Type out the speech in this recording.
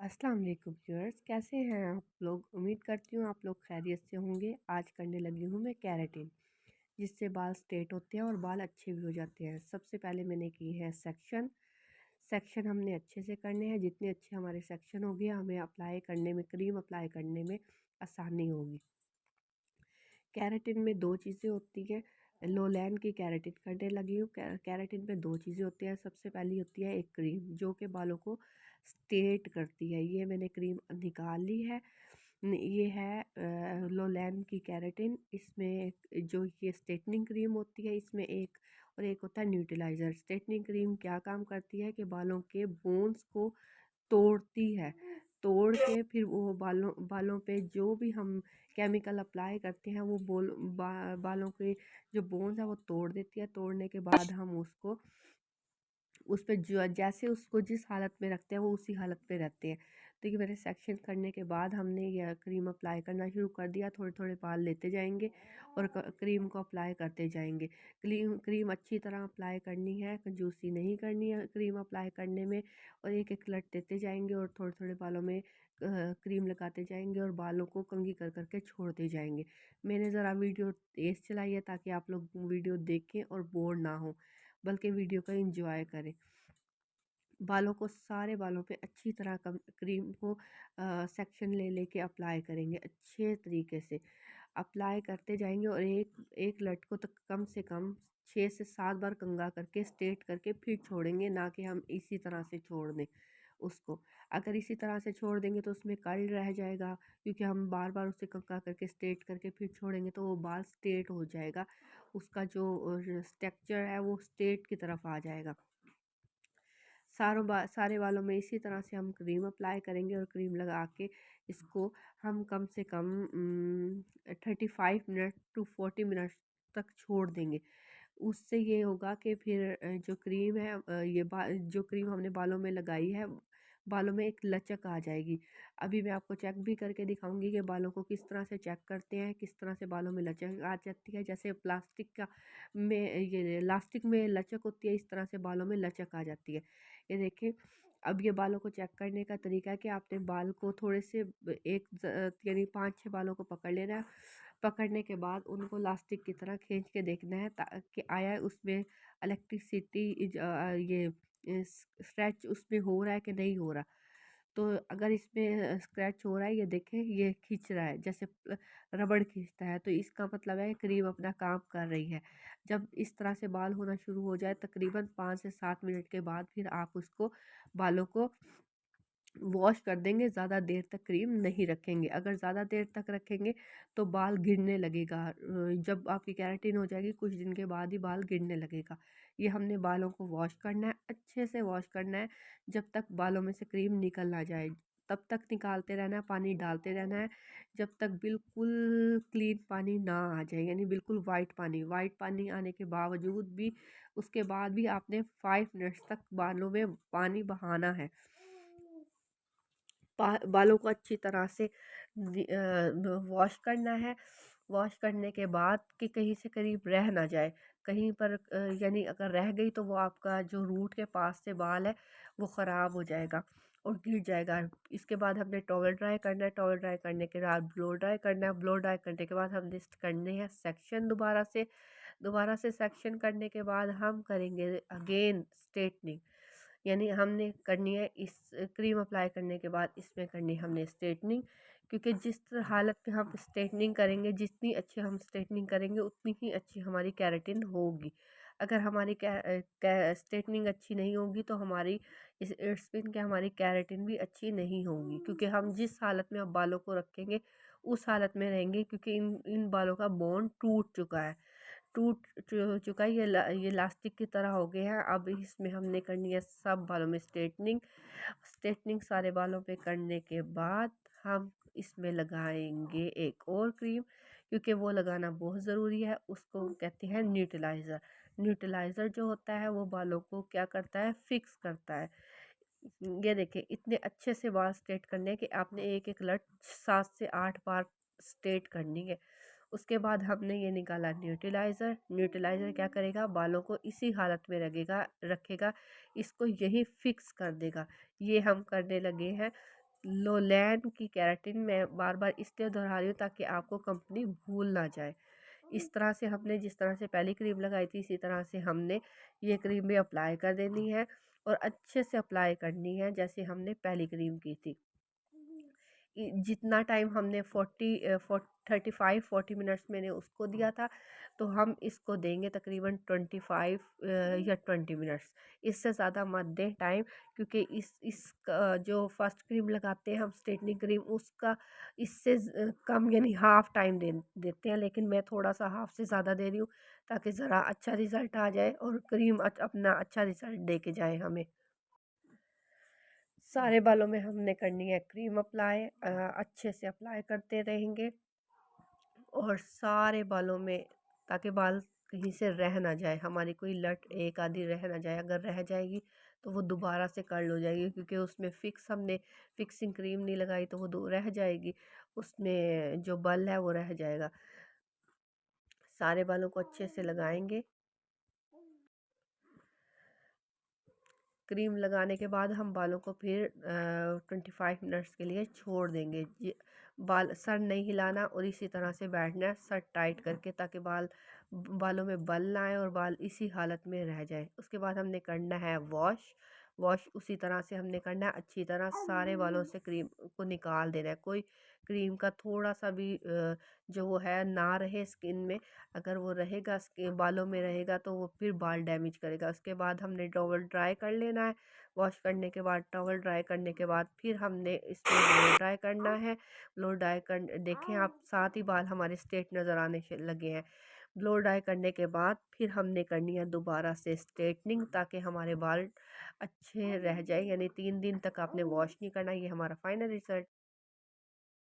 अस्सलाम वालेकुम व्यूअर्स, कैसे हैं आप लोग। उम्मीद करती हूँ आप लोग खैरियत से होंगे। आज करने लगी हूँ मैं कैरेटिन, जिससे बाल स्ट्रेट होते हैं और बाल अच्छे भी हो जाते हैं। सबसे पहले मैंने की है सेक्शन। सेक्शन हमने अच्छे से करने हैं। जितने अच्छे हमारे सेक्शन होंगे हमें अप्लाई करने में, क्रीम अप्लाई करने में आसानी होगी। कैरेटिन में दो चीज़ें होती हैं। लोलैंड की कैरेटिन करने लगी हूँ। कैरेटिन में दो चीज़ें होती हैं। सबसे पहली होती है एक क्रीम जो कि बालों को स्ट्रेट करती है। ये मैंने क्रीम निकाल ली है। ये है लोलैंड की कैरेटिन। इसमें जो ये स्ट्रेटनिंग क्रीम होती है इसमें एक, और एक होता है न्यूट्रलाइज़र। स्ट्रेटनिंग क्रीम क्या काम करती है कि बालों के बोन्स को तोड़ती है। तोड़ के फिर वो बालों बालों पे जो भी हम केमिकल अप्लाई करते हैं वो बालों के जो बोन्स है वो तोड़ देती है। तोड़ने के बाद हम उसको उस पे जो जैसे उसको जिस हालत में रखते हैं वो उसी हालत पे रहते हैं। तो ये मेरे सेक्शन करने के बाद हमने यह क्रीम अप्लाई करना शुरू कर दिया। थोड़े थोड़े बाल लेते जाएंगे और क्रीम को अप्लाई करते जाएंगे। क्रीम क्रीम अच्छी तरह अप्लाई करनी है, कंजूसी नहीं करनी है क्रीम अप्लाई करने में। और एक एक लट देते जाएंगे और थोड़े थोड़े बालों में क्रीम लगाते जाएंगे और बालों को कंघी कर करके छोड़ते जाएंगे। मैंने ज़रा वीडियो तेज़ चलाई है ताकि आप लोग वीडियो देखें और बोर ना हो, बल्कि वीडियो का एंजॉय करें। बालों को, सारे बालों पे अच्छी तरह क्रीम को सेक्शन ले लेके अप्लाई करेंगे। अच्छे तरीके से अप्लाई करते जाएंगे और एक एक लट को तक कम से कम 6 से 7 बार कंघा करके स्ट्रेट करके फिर छोड़ेंगे, ना कि हम इसी तरह से छोड़ दें उसको। अगर इसी तरह से छोड़ देंगे तो उसमें कर्ल रह जाएगा, क्योंकि हम बार बार उसे कंघा करके स्ट्रेट करके फिर छोड़ेंगे तो वो बाल स्ट्रेट हो जाएगा। उसका जो स्ट्रक्चर है वो स्ट्रेट की तरफ आ जाएगा। सारे बालों में इसी तरह से हम क्रीम अप्लाई करेंगे और क्रीम लगा के इसको हम कम से कम 35 मिनट to 40 मिनट तक छोड़ देंगे। उससे ये होगा कि फिर जो क्रीम है, जो क्रीम हमने बालों में लगाई है, बालों में एक लचक आ जाएगी। अभी मैं आपको चेक भी करके दिखाऊंगी कि बालों को किस तरह से चेक करते हैं, किस तरह से बालों में लचक आ जाती है। जैसे प्लास्टिक का में ये इलास्टिक में लचक होती है, इस तरह से बालों में लचक आ जाती है। ये देखें। अब ये बालों को चेक करने का तरीका है कि आपने बाल को थोड़े से यानी 5-6 बालों को पकड़ लेना है। पकड़ने के बाद उनको लास्टिक की तरह खींच के देखना है ताकि आया है उसमें इलेक्ट्रिसिटी, ये स्क्रैच उसमें हो रहा है कि नहीं हो रहा। तो अगर इसमें स्क्रैच हो रहा है, ये देखें ये खींच रहा है जैसे रबड़ खींचता है, तो इसका मतलब है क्रीम अपना काम कर रही है। जब इस तरह से बाल होना शुरू हो जाए तकरीबन 5 से 7 मिनट के बाद फिर आप उसको बालों को वॉश कर देंगे। ज़्यादा देर तक क्रीम नहीं रखेंगे। अगर ज़्यादा देर तक रखेंगे तो बाल गिरने लगेगा। जब आपकी केराटिन हो जाएगी कुछ दिन के बाद ही बाल गिरने लगेगा। ये हमने बालों को वॉश करना है, अच्छे से वॉश करना है जब तक बालों में से क्रीम निकल ना जाए। तब तक निकालते रहना है, पानी डालते रहना है जब तक बिल्कुल क्लीन पानी ना आ जाए, यानी बिल्कुल वाइट पानी। वाइट पानी आने के बावजूद भी, उसके बाद भी आपने 5 मिनट्स तक बालों में पानी बहाना है। बालों को अच्छी तरह से वॉश करना है। वॉश करने के बाद कि कहीं से करीब रह ना जाए, कहीं पर यानी अगर रह गई तो वो आपका जो रूट के पास से बाल है वो ख़राब हो जाएगा और गिर जाएगा। इसके बाद हमने टॉवल ड्राई करना है। टॉवल ड्राई करने के बाद ब्लो ड्राई करना है। ब्लो ड्राई करने के बाद हम लिस्ट करने हैं सेक्शन। दोबारा से सेक्शन करने के बाद हम करेंगे अगेन स्ट्रेटनिंग। यानी हमने करनी है इस क्रीम अप्लाई करने के बाद इसमें करनी है हमने स्ट्रेटनिंग। क्योंकि जिस हालत में हम स्ट्रेटनिंग करेंगे, जितनी अच्छी हम स्ट्रेटनिंग करेंगे उतनी ही अच्छी हमारी केराटिन होगी। अगर हमारी स्ट्रेटनिंग अच्छी नहीं होगी तो हमारी इस स्पिन के हमारी केराटिन भी अच्छी नहीं होगी, क्योंकि हम जिस हालत में अब बालों को रखेंगे उस हालत में रहेंगे। क्योंकि इन इन बालों का बॉन्ड टूट चुका है, चुका है। ये लास्टिक की तरह हो गए हैं। अब इसमें हमने करनी है सब बालों में स्ट्रेटनिंग। स्ट्रेटनिंग सारे बालों पे करने के बाद हम इसमें लगाएंगे एक और क्रीम, क्योंकि वो लगाना बहुत ज़रूरी है। उसको कहते हैं न्यूट्रलाइज़र। न्यूट्रलाइज़र जो होता है वो बालों को क्या करता है, फिक्स करता है। ये देखिए, इतने अच्छे से बाल स्ट्रेट करने हैं कि आपने एक एक लट 7 से 8 बार स्ट्रेट करनी है। उसके बाद हमने ये निकाला न्यूट्रलाइज़र। न्यूट्रलाइज़र क्या करेगा, बालों को इसी हालत में रखेगा, इसको यही फिक्स कर देगा। ये हम करने लगे हैं लोलैन की केराटिन मैं बार बार इसलिए दोहरा रही हूँ ताकि आपको कंपनी भूल ना जाए। इस तरह से हमने जिस तरह से पहली क्रीम लगाई थी इसी तरह से हमने ये क्रीम भी अप्लाई कर देनी है और अच्छे से अप्लाई करनी है जैसे हमने पहली क्रीम की थी। जितना टाइम हमने 35-40 मिनट्स मैंने उसको दिया था, तो हम इसको देंगे तकरीबन 25 या 20 मिनट्स। इससे ज़्यादा मत दें टाइम, क्योंकि जो फर्स्ट क्रीम लगाते हैं हम स्ट्रेटनिंग क्रीम, उसका इससे कम यानी हाफ़ टाइम देते हैं, लेकिन मैं थोड़ा सा हाफ़ से ज़्यादा दे रही हूँ ताकि ज़रा अच्छा रिज़ल्ट आ जाए और क्रीम अपना अच्छा रिज़ल्ट दे के जाए हमें। सारे बालों में हमने करनी है क्रीम अप्लाई, अच्छे से अप्लाई करते रहेंगे और सारे बालों में, ताकि बाल कहीं से रह ना जाए, हमारी कोई लट एक आधी रह ना जाए। अगर रह जाएगी तो वो दोबारा से कर्ल हो जाएगी, क्योंकि उसमें हमने फिक्सिंग क्रीम नहीं लगाई, तो वो रह जाएगी, उसमें जो बल है वो रह जाएगा। सारे बालों को अच्छे से लगाएंगे। क्रीम लगाने के बाद हम बालों को फिर 25 मिनट्स के लिए छोड़ देंगे। सर नहीं हिलाना और इसी तरह से बैठना है सर टाइट करके, ताकि बालों में बल ना आए और बाल इसी हालत में रह जाए। उसके बाद हमने करना है वॉश। वॉश उसी तरह से हमने करना है, अच्छी तरह सारे बालों से क्रीम को निकाल देना है। कोई क्रीम का थोड़ा सा भी जो वो है ना रहे स्किन में। अगर वो रहेगा स्किन बालों में रहेगा तो वो फिर बाल डैमेज करेगा। उसके बाद हमने टॉवल ड्राई कर लेना है। वॉश करने के बाद टॉवल ड्राई करने के बाद फिर हमने इसमें ब्लो ड्राई करना है। ब्लो ड्राई कर देखें आप, साथ ही बाल हमारे स्ट्रेट नज़र आने लगे हैं। ब्लो ड्राई करने के बाद फिर हमने करनी है दोबारा से स्ट्रेटनिंग, ताकि हमारे बाल अच्छे रह जाए। यानी 3 दिन तक आपने वॉश नहीं करना। ये हमारा फाइनल रिजल्ट।